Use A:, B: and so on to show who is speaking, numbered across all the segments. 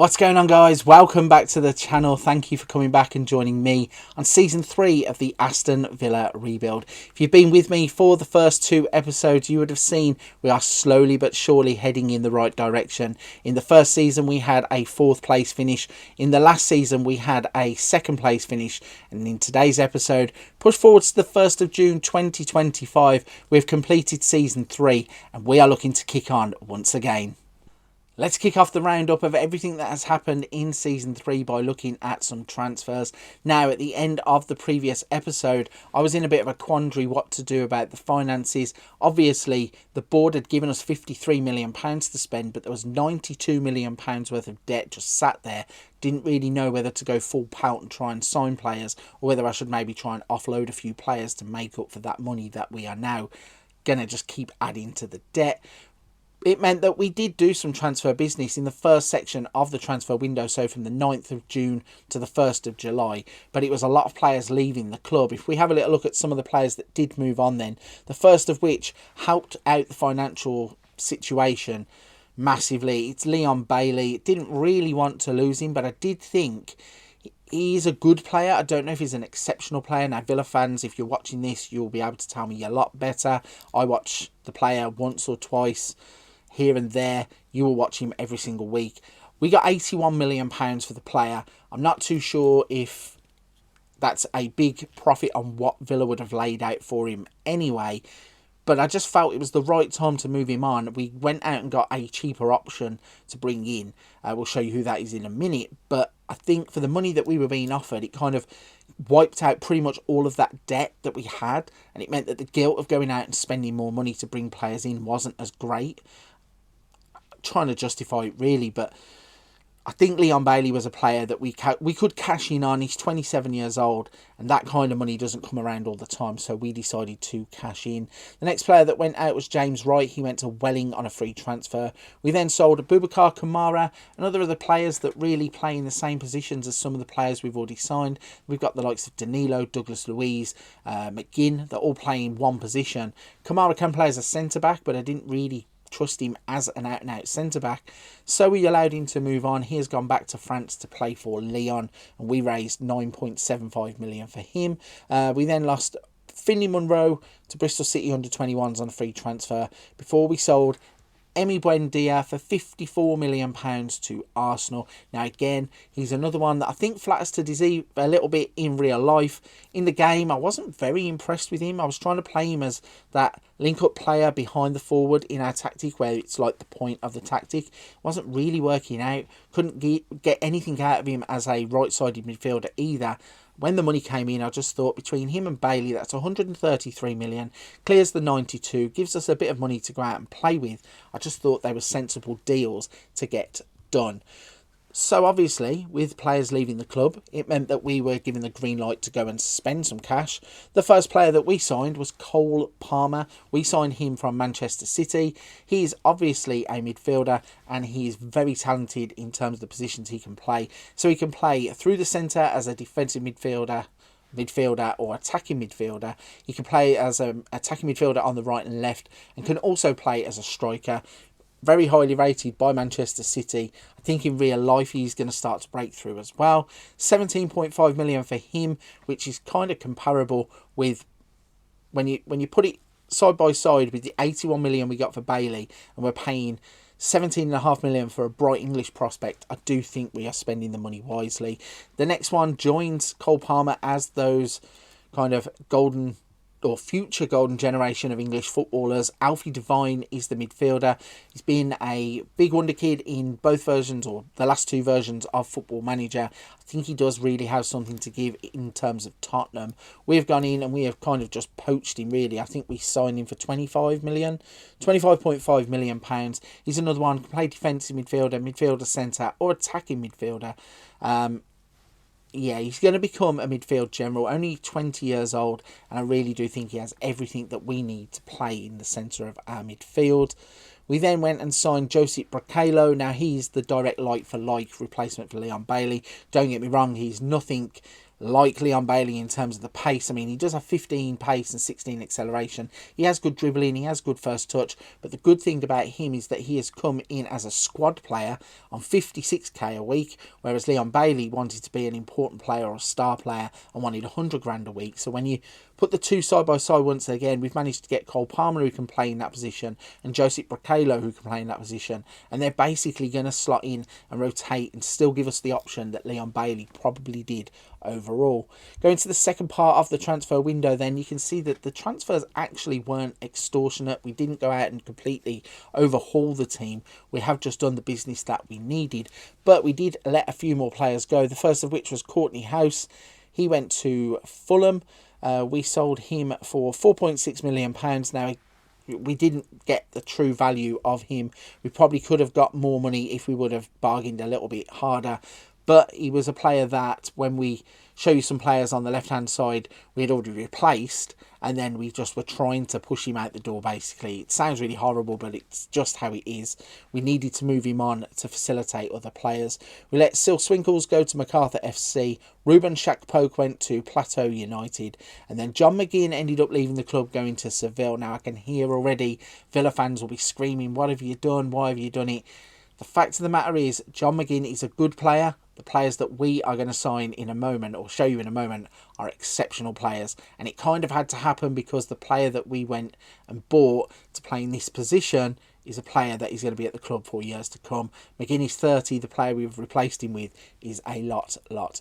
A: What's going on, guys? Welcome back to the channel. Thank you for coming back and joining me on season 3 of the Aston Villa rebuild. If you've been with me for the first 2 episodes, you would have seen we are slowly but surely heading in the right direction. In the first season we had a 4th place finish. In the last season we had a 2nd place finish, and in today's episode, push forward to the 1st of June 2025, we've completed season 3 and we are looking to kick on once again. Let's kick off the roundup of everything that has happened in Season 3 by looking at some transfers. Now, at the end of the previous episode, I was in a bit of a quandary what to do about the finances. Obviously, the board had given us £53 million to spend, but there was £92 million worth of debt just sat there. Didn't really know whether to go full pout and try and sign players, or whether I should maybe try and offload a few players to make up for that money that we are now going to just keep adding to the debt. It meant that we did do some transfer business in the first section of the transfer window, so from the 9th of June to the 1st of July, but it was a lot of players leaving the club. If we have a little look at some of the players that did move on then, the first of which helped out the financial situation massively, it's Leon Bailey. Didn't really want to lose him, but I did think he's a good player. I don't know if he's an exceptional player. Now, Villa fans, if you're watching this, you'll be able to tell me a lot better. I watch the player once or twice here and there. You will watch him every single week. We got £81 million for the player. I'm not too sure if that's a big profit on what Villa would have laid out for him anyway, but I just felt it was the right time to move him on. We went out and got a cheaper option to bring in. We'll show you who that is in a minute, but I think for the money that we were being offered, it kind of wiped out pretty much all of that debt that we had, and it meant that the guilt of going out and spending more money to bring players in wasn't as great. Trying to justify it really, but I think Leon Bailey was a player that we could cash in on. He's 27 years old, and that kind of money doesn't come around all the time, so we decided to cash in. The next player that went out was James Wright. He went to Welling on a free transfer. We then sold Boubacar Kamara and other of the players that really play in the same positions as some of the players we've already signed. We've got the likes of Danilo, Douglas Luiz, McGinn. They're all playing one position. Kamara can play as a centre-back, but I didn't really trust him as an out-and-out centre-back, so we allowed him to move on. He has gone back to France to play for Lyon, and we raised £9.75 million for him. We then lost Finley Munro to Bristol City under-21s on a free transfer before we sold Emi Buendia for £54 million to Arsenal. Now again, he's another one that I think flatters to deceive a little bit in real life. In the game, I wasn't very impressed with him. I was trying to play him as that link-up player behind the forward in our tactic, where it's like the point of the tactic. Wasn't really working out. Couldn't get anything out of him as a right-sided midfielder either. When the money came in, I just thought between him and Bailey, that's 133 million, clears the 92, gives us a bit of money to go out and play with. I just thought they were sensible deals to get done. So obviously, with players leaving the club, it meant that we were given the green light to go and spend some cash. The first player that we signed was Cole Palmer. We signed him from Manchester City. He's obviously a midfielder, and he's very talented in terms of the positions he can play. So he can play through the centre as a defensive midfielder or attacking midfielder. He can play as an attacking midfielder on the right and left, and can also play as a striker. Very highly rated by Manchester City. I think in real life he's going to start to break through as well. 17.5 million for him, which is kind of comparable with when you put it side by side with the 81 million we got for Bailey, and we're paying 17.5 million for a bright English prospect. I do think we are spending the money wisely. The next one joins Cole Palmer as those kind of golden or future golden generation of English footballers. Alfie Devine is the midfielder. He's been a big wonder kid in both versions, or the last 2 versions of Football Manager. I think he does really have something to give in terms of Tottenham. We've gone in and we have kind of just poached him really. I think we signed him for 25.5 million pounds. He's another one, can play defensive midfielder centre, or attacking midfielder. Yeah, he's going to become a midfield general, only 20 years old, and I really do think he has everything that we need to play in the centre of our midfield. We then went and signed Josip Brekalo. Now, he's the direct like-for-like replacement for Leon Bailey. Don't get me wrong, he's nothing like Leon Bailey in terms of the pace. I mean, he does have 15 pace and 16 acceleration. He has good dribbling, he has good first touch, but the good thing about him is that he has come in as a squad player on 56k a week, whereas Leon Bailey wanted to be an important player or a star player and wanted 100 grand a week. So when you put the two side by side once again, we've managed to get Cole Palmer, who can play in that position, and Josip Bracalo, who can play in that position, and they're basically going to slot in and rotate and still give us the option that Leon Bailey probably did overall. Going to the second part of the transfer window, then you can see that the transfers actually weren't extortionate. We didn't go out and completely overhaul the team. We have just done the business that we needed, but we did let a few more players go. The first of which was Courtney House. He went to Fulham. We sold him for £4.6 million. Now, we didn't get the true value of him. We probably could have got more money if we would have bargained a little bit harder. But he was a player that, when we show you some players on the left-hand side, we had already replaced, and then we just were trying to push him out the door, basically. It sounds really horrible, but it's just how it is. We needed to move him on to facilitate other players. We let Sil Swinkles go to MacArthur FC. Ruben Shakpoke went to Plateau United. And then John McGinn ended up leaving the club, going to Seville. Now, I can hear already Villa fans will be screaming, "What have you done? Why have you done it?" The fact of the matter is, John McGinn is a good player. The players that we are going to sign in a moment, or show you in a moment, are exceptional players. And it kind of had to happen because the player that we went and bought to play in this position is a player that is going to be at the club for years to come. McGinn is 30. The player we've replaced him with is a lot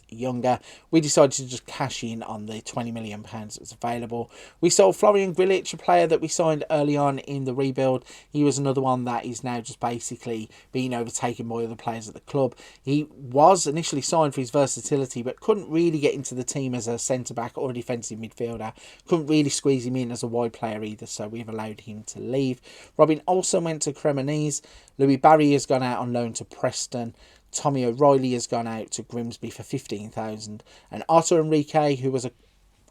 A: younger. We decided to just cash in on the £20 million that was available. We sold Florian Grilic, a player that we signed early on in the rebuild. He was another one that is now just basically being overtaken by other players at the club. He was initially signed for his versatility, but couldn't really get into the team as a centre-back or a defensive midfielder. Couldn't really squeeze him in as a wide player either, so we've allowed him to leave. Robin Olsen went to Cremonese. Louis Barry has gone out on loan to Preston. Tommy O'Reilly has gone out to Grimsby for 15,000, and Otto Enrique, who was a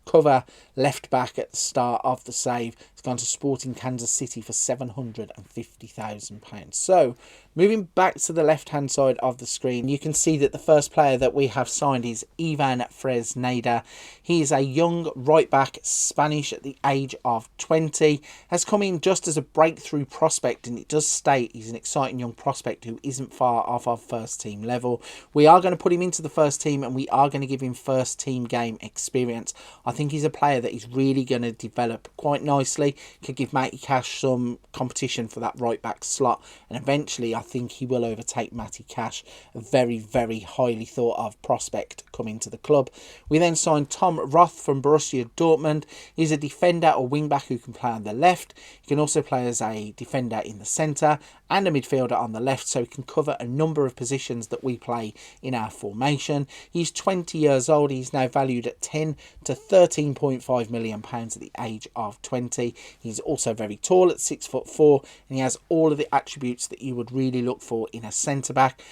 A: cover left back at the start of the save, has gone to Sporting Kansas City for £750,000. So, moving back to the left-hand side of the screen, you can see that the first player that we have signed is Ivan Fresneda. He is a young right-back, Spanish at the age of 20, has come in just as a breakthrough prospect, and it does state he's an exciting young prospect who isn't far off our first-team level. We are going to put him into the first team, and we are going to give him first-team game experience. I think he's a player that is really going to develop quite nicely, could give Matty Cash some competition for that right-back slot, and eventually I think he will overtake Matty Cash, a very highly thought of prospect coming to the club. We then signed Tom Roth from Borussia Dortmund. He's a defender or wing-back who can play on the left. He can also play as a defender in the centre and a midfielder on the left, so he can cover a number of positions that we play in our formation. He's 20 years old. He's now valued at 10 to 13.5 million pounds at the age of 20. He's also very tall at 6'4", and he has all of the attributes that you would really look for in a centre-back.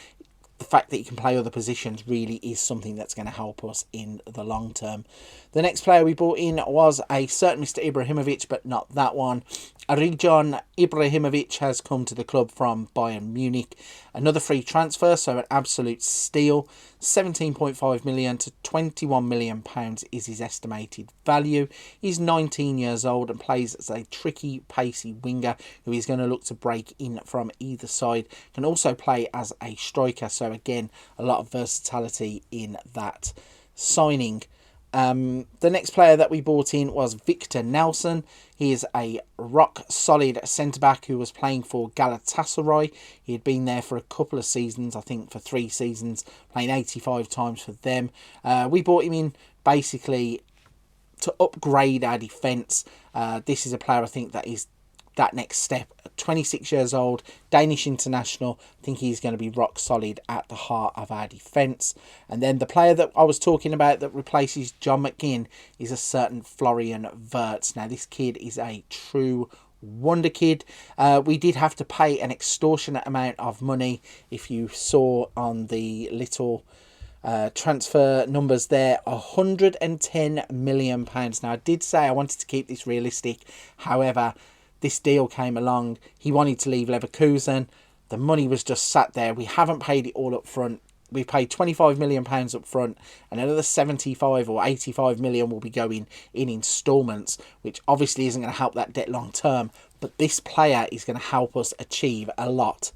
A: The fact that he can play other positions really is something that's going to help us in the long term. The next player we brought in was a certain Mr. Ibrahimovic, but not that one. Arijon Ibrahimovic has come to the club from Bayern Munich. Another free transfer, so an absolute steal. 17.5 million to 21 million pounds is his estimated value. He's 19 years old and plays as a tricky, pacey winger who is going to look to break in from either side. Can also play as a striker, so again, a lot of versatility in that signing. The next player that we bought in was Victor Nelson. He is a rock-solid centre-back who was playing for Galatasaray. He had been there for a couple of seasons, I think for 3 seasons, playing 85 times for them. We bought him in basically to upgrade our defence. This is a player I think that is that next step. 26 years old, Danish international. I think he's going to be rock solid at the heart of our defence. And then the player that I was talking about that replaces John McGinn is a certain Florian Wirtz. Now, this kid is a true wonder kid. We did have to pay an extortionate amount of money. If you saw on the little transfer numbers there, £110 million. Now, I did say I wanted to keep this realistic. However, this deal came along. He wanted to leave Leverkusen. The money was just sat there. We haven't paid it all up front. we paid £25 million up front, and another 75 or 85 million will be going in instalments, which obviously isn't going to help that debt long term. But this player is going to help us achieve a lot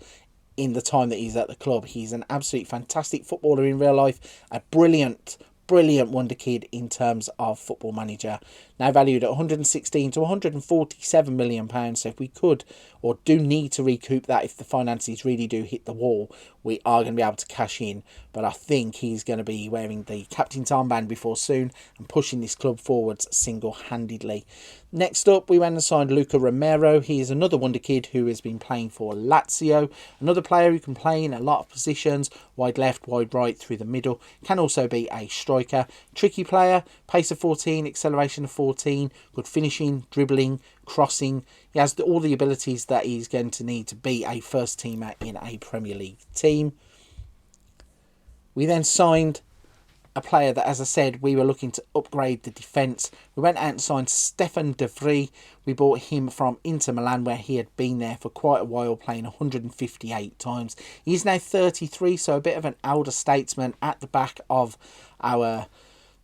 A: in the time that he's at the club. He's an absolute fantastic footballer in real life, a brilliant wonder kid in terms of Football Manager, now valued at 116 to 147 million pounds. So if we could or do need to recoup that, if the finances really do hit the wall, we are going to be able to cash in. But I think he's going to be wearing the captain's armband before soon and pushing this club forwards single-handedly. Next up, we went and signed Luca Romero. He is another wonder kid who has been playing for Lazio. Another player who can play in a lot of positions, wide left, wide right, through the middle. Can also be a striker. Tricky player, pace of 14, acceleration of 14, good finishing, dribbling, crossing. He has all the abilities that he's going to need to be a first teamer in a Premier League team. We then signed a player that, as I said, we were looking to upgrade the defence. We went out and signed Stefan de Vrij. We bought him from Inter Milan, where he had been there for quite a while, playing 158 times. He's now 33, so a bit of an elder statesman at the back of our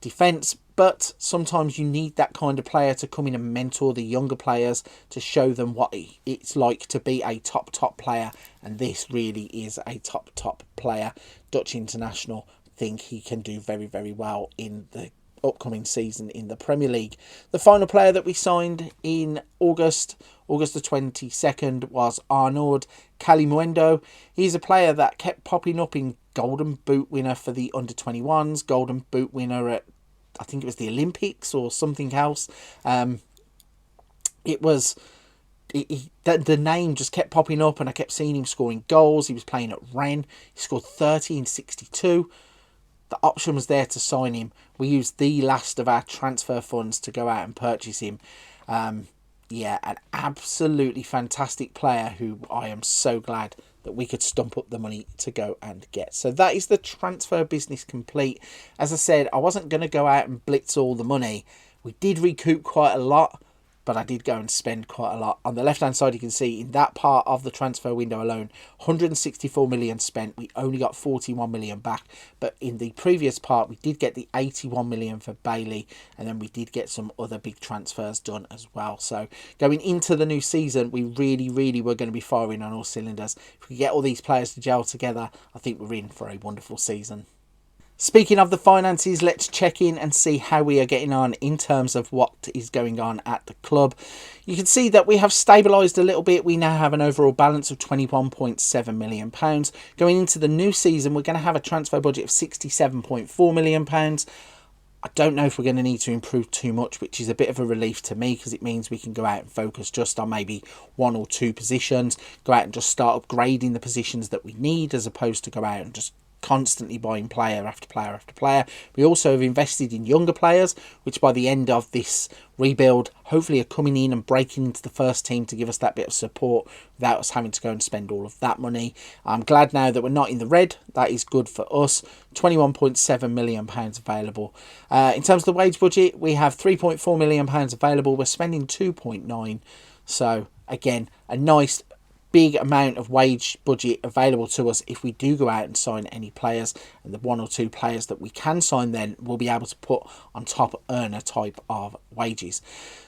A: defence. But sometimes you need that kind of player to come in and mentor the younger players, to show them what it's like to be a top player. And this really is a top player. Dutch international. Think he can do very well in the upcoming season in the Premier League. The final player that we signed in August the 22nd, was Arnaud Calimuendo. He's a player that kept popping up in Golden Boot winner for the under-21s, Golden Boot winner at, I think it was the Olympics or something else. The name just kept popping up, and I kept seeing him scoring goals. He was playing at Rennes. He scored 30 in 62. The option was there to sign him. We used the last of our transfer funds to go out and purchase him. An absolutely fantastic player who I am so glad that we could stump up the money to go and get. So that is the transfer business complete. As I said, I wasn't going to go out and blitz all the money. We did recoup quite a lot, but I did go and spend quite a lot. On the left-hand side, you can see in that part of the transfer window alone, 164 million spent. We only got 41 million back. But in the previous part, we did get the 81 million for Bailey, and then we did get some other big transfers done as well. So going into the new season, we really were going to be firing on all cylinders. If we get all these players to gel together, I think we're in for a wonderful season. Speaking of the finances, let's check in and see how we are getting on in terms of what is going on at the club. You can see that we have stabilised a little bit. We now have an overall balance of £21.7 million. Going into the new season, we're going to have a transfer budget of £67.4 million. I don't know if we're going to need to improve too much, which is a bit of a relief to me, because it means we can go out and focus just on maybe one or two positions, go out and just start upgrading the positions that we need, as opposed to go out and just constantly buying player after player. We also have invested in younger players, which by the end of this rebuild hopefully are coming in and breaking into the first team to give us that bit of support without us having to go and spend all of that money. I'm glad now that we're not in the red. That is good for us. £21.7 million available. In terms of the wage budget, we have £3.4 million available. We're spending 2.9. So again, a nice big amount of wage budget available to us if we do go out and sign any players, and the one or two players that we can sign then we'll be able to put on top earner type of wages.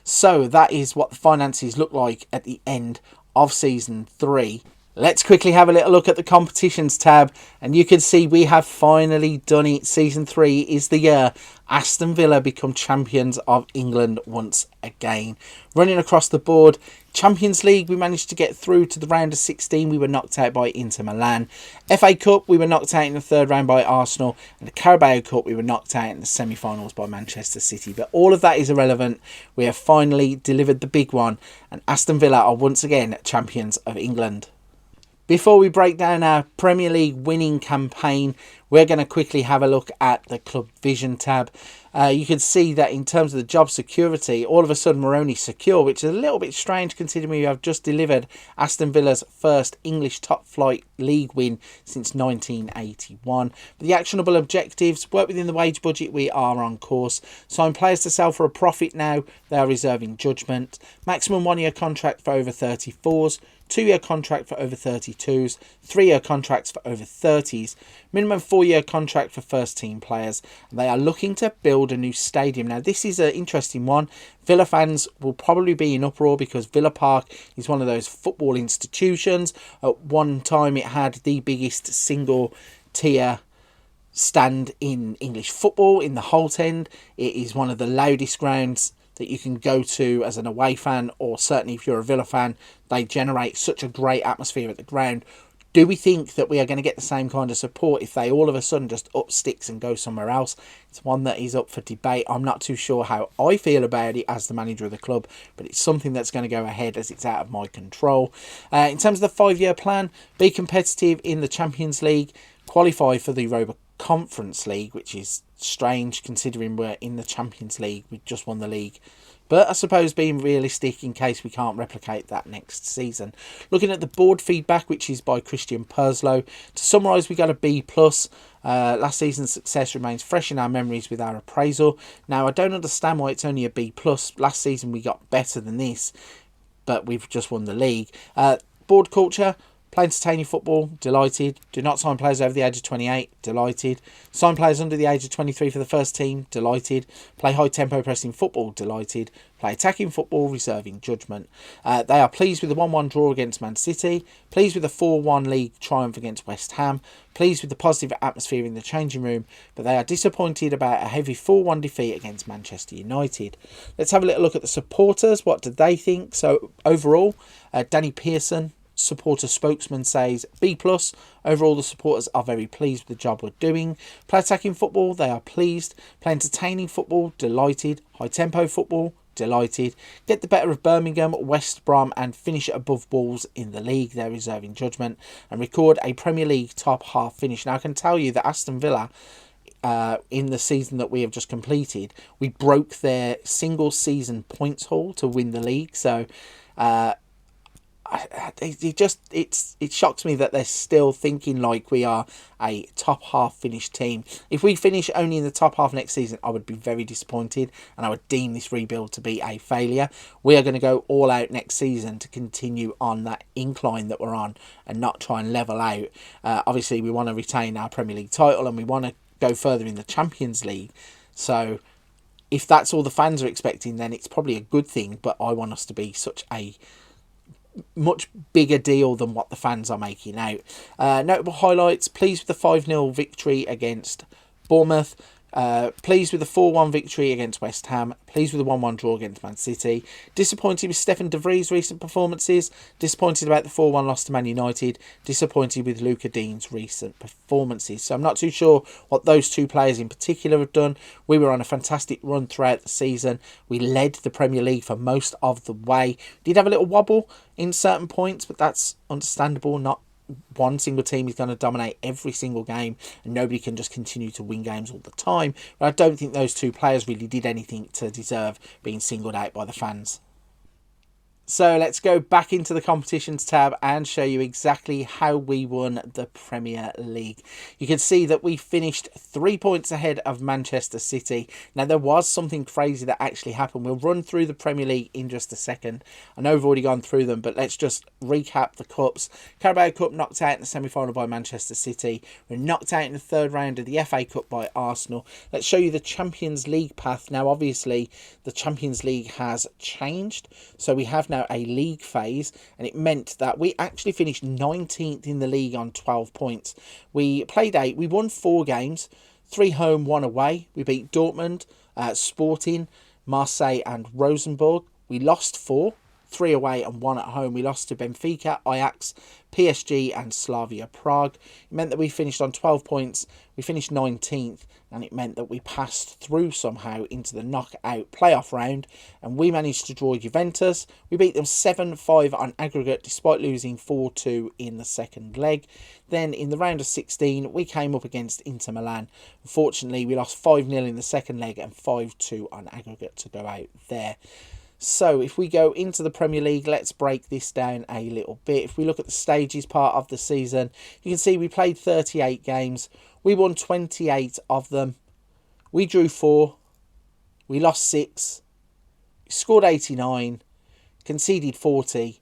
A: So that is what the finances look like at the end of season 3. Let's quickly have a little look at the competitions tab, and you can see we have finally done it. Season 3 is the year Aston Villa become champions of England once again. Running across the board, Champions League, we managed to get through to the round of 16. We were knocked out by Inter Milan. FA Cup, we were knocked out in the third round by Arsenal. And the Carabao Cup, we were knocked out in the semi-finals by Manchester City. But all of that is irrelevant. We have finally delivered the big one, and Aston Villa are once again champions of England. Before we break down our Premier League winning campaign, we're going to quickly have a look at the Club Vision tab. You can see that in terms of the job security, all of a sudden we're only secure, which is a little bit strange considering we have just delivered Aston Villa's first English top flight league win since 1981. But the actionable objectives, work within the wage budget, we are on course. Sign players to sell for a profit now, they are reserving judgment. Maximum 1-year contract for over 34s. 2-year contract for over 32s, 3-year contracts for over 30s, minimum 4-year contract for first team players. And they are looking to build a new stadium. Now, this is an interesting one. Villa fans will probably be in uproar because Villa Park is one of those football institutions. At one time, it had the biggest single tier stand in English football in the Holt End. It is one of the loudest grounds that you can go to as an away fan, or certainly if you're a Villa fan. They generate such a great atmosphere at the ground. Do we think that we are going to get the same kind of support if they all of a sudden just up sticks and go somewhere else? It's one that is up for debate. I'm not too sure how I feel about it as the manager of the club, but it's something that's going to go ahead as it's out of my control. In terms of the 5-year plan, be competitive in the Champions League, qualify for the Europa Conference League, which is strange considering we're in the Champions League. We just won the league. But I suppose being realistic in case we can't replicate that next season. Looking at the board feedback, which is by Christian Perslow. To summarise, we got a B+. Last season's success remains fresh in our memories with our appraisal. Now, I don't understand why it's only a B+. Last season we got better than this, but we've just won the league. Board culture. Play entertaining football, delighted. Do not sign players over the age of 28, delighted. Sign players under the age of 23 for the first team, delighted. Play high tempo pressing football, delighted. Play attacking football, reserving judgment. They are pleased with the 1-1 draw against Man City, pleased with the 4-1 league triumph against West Ham, pleased with the positive atmosphere in the changing room, but they are disappointed about a heavy 4-1 defeat against Manchester United. Let's have a little look at the supporters. What do they think? So overall, Danny Pearson, supporter spokesman, says B+. Overall, the supporters are very pleased with the job we're doing. Play attacking football, they are pleased. Play entertaining football, delighted. High tempo football, delighted. Get the better of Birmingham, West Brom and finish above Wolves in the league, they're reserving judgment. And record a Premier League top half finish. Now, I can tell you that Aston Villa, in the season that we have just completed, we broke their single season points haul to win the league. So it shocks me that they're still thinking like we are a top half finished team. If we finish only in the top half next season, I would be very disappointed and I would deem this rebuild to be a failure. We are going to go all out next season to continue on that incline that we're on and not try and level out. Obviously, we want to retain our Premier League title and we want to go further in the Champions League. So if that's all the fans are expecting, then it's probably a good thing, but I want us to be such a much bigger deal than what the fans are making out. Notable highlights: pleased with the 5-0 victory against Bournemouth, pleased with the 4-1 victory against West Ham, pleased with the 1-1 draw against Man City, disappointed with Stefan de Vrie's recent performances, disappointed about the 4-1 loss to Man United, disappointed with Luca Dean's recent performances. So I'm not too sure what those two players in particular have done. We were on a fantastic run throughout the season. We led the Premier League for most of the way. Did have a little wobble in certain points, but that's understandable. Not one single team is going to dominate every single game and nobody can just continue to win games all the time. But I don't think those two players really did anything to deserve being singled out by the fans. So let's go back into the competitions tab and show you exactly how we won the Premier League. You can see that we finished 3 points ahead of Manchester City. Now, there was something crazy that actually happened. We'll run through the Premier League in just a second. I know we've already gone through them, but let's just recap the cups. Carabao Cup knocked out in the semi-final by Manchester City. We're knocked out in the third round of the FA Cup by Arsenal. Let's show you the Champions League path. Now, obviously, the Champions League has changed. So we have now a league phase, and it meant that we actually finished 19th in the league on 12 points. We played 8, we won 4 games, 3 home, 1 away. We beat Dortmund, Sporting, Marseille and Rosenborg. We lost 4, 3 away and 1 at home. We lost to Benfica, Ajax, PSG and Slavia Prague. It meant that we finished on 12 points. We finished 19th, and it meant that we passed through somehow into the knockout playoff round, and we managed to draw Juventus. We beat them 7-5 on aggregate despite losing 4-2 in the second leg. Then in the round of 16, we came up against Inter Milan. Unfortunately, we lost 5-0 in the second leg and 5-2 on aggregate to go out there. So if we go into the Premier League, let's break this down a little bit. If we look at the stages part of the season, you can see we played 38 games. We won 28 of them. We drew 4. We lost 6. We scored 89. Conceded 40.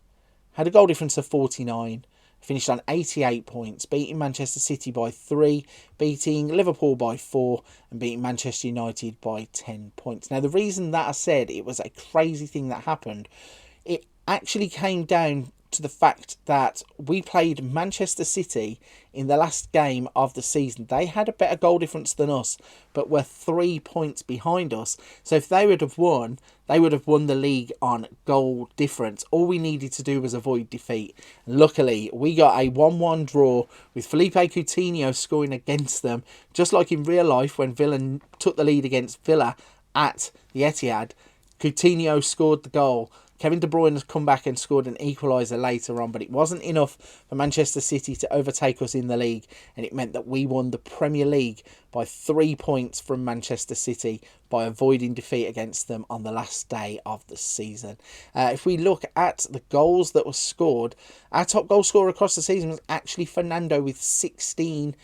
A: had a goal difference of 49, finished on 88 points, beating Manchester City by 3, beating Liverpool by 4, and beating Manchester United by 10 points. Now, the reason that I said it was a crazy thing that happened, it actually came down to the fact that we played Manchester City in the last game of the season. They had a better goal difference than us, but were 3 points behind us. So if they would have won, they would have won the league on goal difference. All we needed to do was avoid defeat. And luckily, we got a 1-1 draw with Felipe Coutinho scoring against them, just like in real life when Villa took the lead against Villa at the Etihad. Coutinho scored the goal. Kevin De Bruyne has come back and scored an equaliser later on, but it wasn't enough for Manchester City to overtake us in the league, and it meant that we won the Premier League by 3 points from Manchester City by avoiding defeat against them on the last day of the season. If we look at the goals that were scored, our top goal scorer across the season was actually Fernando with 16.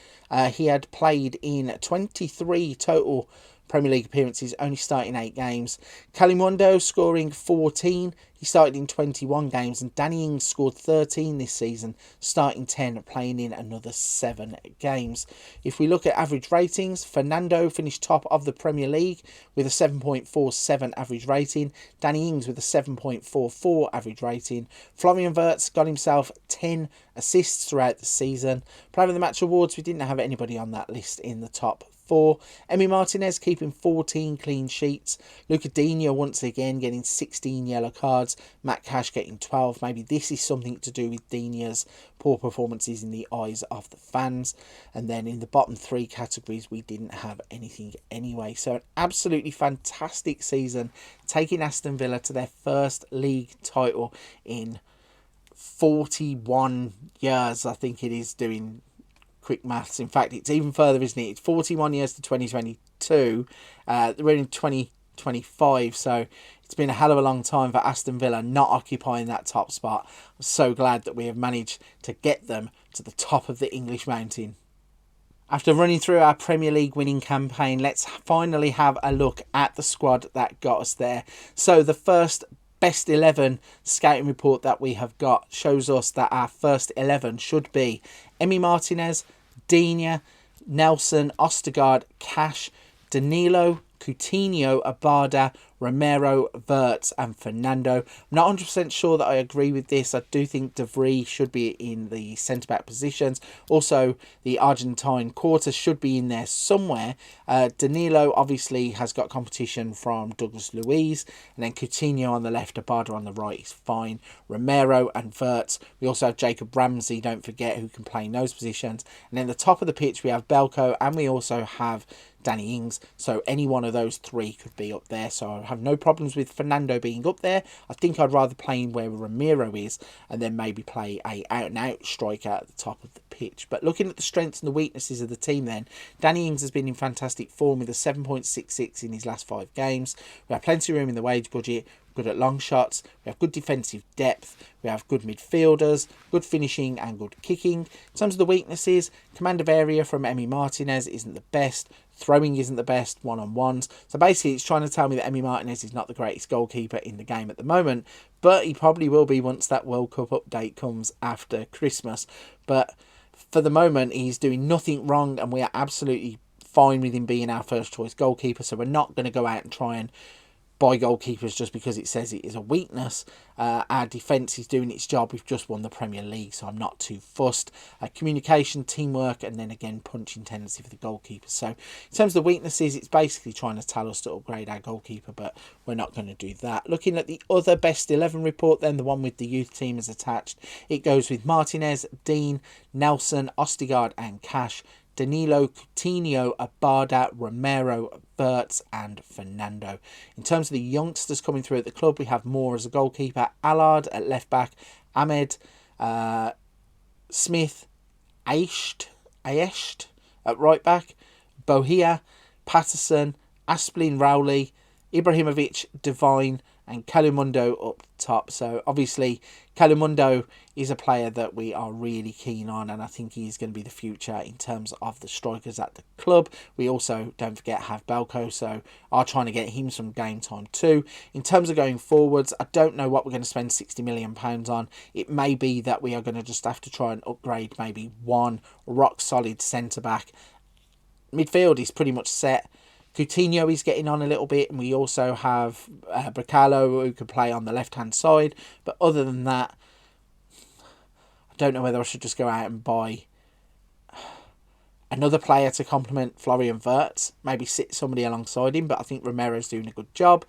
A: He had played in 23 total Premier League appearances, only starting 8 games. Kalimundo scoring 14. He started in 21 games, and Danny Ings scored 13 this season, starting 10, playing in another 7 games. If we look at average ratings, Fernando finished top of the Premier League with a 7.47 average rating. Danny Ings with a 7.44 average rating. Florian Wirtz got himself 10 assists throughout the season. Player of the Match awards, we didn't have anybody on that list in the top 4. Emi Martinez keeping 14 clean sheets. Luca Digne once again getting 16 yellow cards. Matt Cash getting 12. Maybe this is something to do with Digne's poor performances in the eyes of the fans. And then in the bottom 3 categories, we didn't have anything anyway. So an absolutely fantastic season, taking Aston Villa to their first league title in 41 years, I think it is, doing quick maths. In fact, it's even further, isn't it? It's 41 years to 2022. We're in 2025, so it's been a hell of a long time for Aston Villa not occupying that top spot. I'm so glad that we have managed to get them to the top of the English mountain. After running through our Premier League winning campaign, let's finally have a look at the squad that got us there. So the first best 11 scouting report that we have got shows us that our first 11 should be Emi Martinez, Digne, Nelson, Ostergaard, Cash, Danilo, Coutinho, Abada, Romero, Wirtz and Fernando. I'm not 100% sure that I agree with this. I do think De Vrij should be in the centre-back positions. Also, the Argentine Quarter should be in there somewhere. Danilo obviously has got competition from Douglas Luiz. And then Coutinho on the left, Abada on the right is fine. Romero and Wirtz. We also have Jacob Ramsey, don't forget, who can play in those positions. And then the top of the pitch, we have Belko, and we also have Danny Ings, so any one of those 3 could be up there. So I have no problems with Fernando being up there. I think I'd rather play where Romero is, and then maybe play a out-and-out striker at the top of the pitch. But looking at the strengths and the weaknesses of the team then, Danny Ings has been in fantastic form with a 7.66 in his last 5 games. We have plenty of room in the wage budget. Good at long shots, we have good defensive depth, we have good midfielders, good finishing and good kicking. In terms of the weaknesses, command of area from Emi Martinez isn't the best, throwing isn't the best, one-on-ones. So basically it's trying to tell me that Emi Martinez is not the greatest goalkeeper in the game at the moment, but he probably will be once that World Cup update comes after Christmas. But for the moment, he's doing nothing wrong, and we are absolutely fine with him being our first choice goalkeeper, so we're not going to go out and try and buy goalkeepers just because it says it is a weakness. Our defence is doing its job. We've just won the Premier League, so I'm not too fussed. Communication, teamwork, and then again punching tendency for the goalkeeper. So in terms of the weaknesses, it's basically trying to tell us to upgrade our goalkeeper, but we're not going to do that. Looking at the other best 11 report then, the one with the youth team is attached. It goes with Martinez, Dean, Nelson, Ostergaard and Cash, Danilo, Coutinho, Abada, Romero, Wirtz and Fernando. In terms of the youngsters coming through at the club, we have Moore as a goalkeeper, Allard at left back, Ahmed, Smith, Aisht at right back, Bohia, Patterson, Asplin Rowley, Ibrahimovic, Devine and Calimundo up top. So obviously Calimundo is a player that we are really keen on, and I think he's going to be the future in terms of the strikers at the club. We also, don't forget, have Belko, so are trying to get him some game time too. In terms of going forwards, I don't know what we're going to spend £60 million on. It may be that we are going to just have to try and upgrade maybe one rock solid centre back. Midfield is pretty much set. Coutinho is getting on a little bit, and we also have Bracalo, who can play on the left hand side. But other than that, I don't know whether I should just go out and buy another player to complement Florian Wirtz. Maybe sit somebody alongside him, but I think Romero's doing a good job.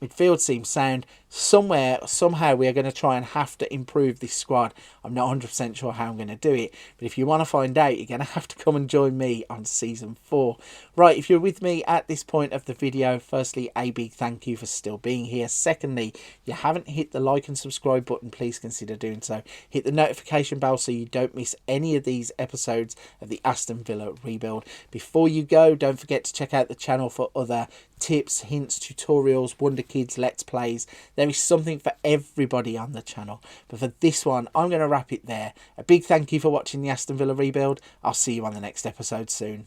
A: Midfield seems sound. Somehow, we are going to try and have to improve this squad. I'm not 100% sure how I'm going to do it, but if you want to find out, you're going to have to come and join me on season 4. Right, if you're with me at this point of the video, firstly, a big thank you for still being here. Secondly, if you haven't hit the like and subscribe button, please consider doing so. Hit the notification bell so you don't miss any of these episodes of the Aston Villa rebuild. Before you go, don't forget to check out the channel for other tips, hints, tutorials, Wonder Kids, Let's Plays. There is something for everybody on the channel. But for this one, I'm going to wrap it there. A big thank you for watching the Aston Villa rebuild. I'll see you on the next episode soon.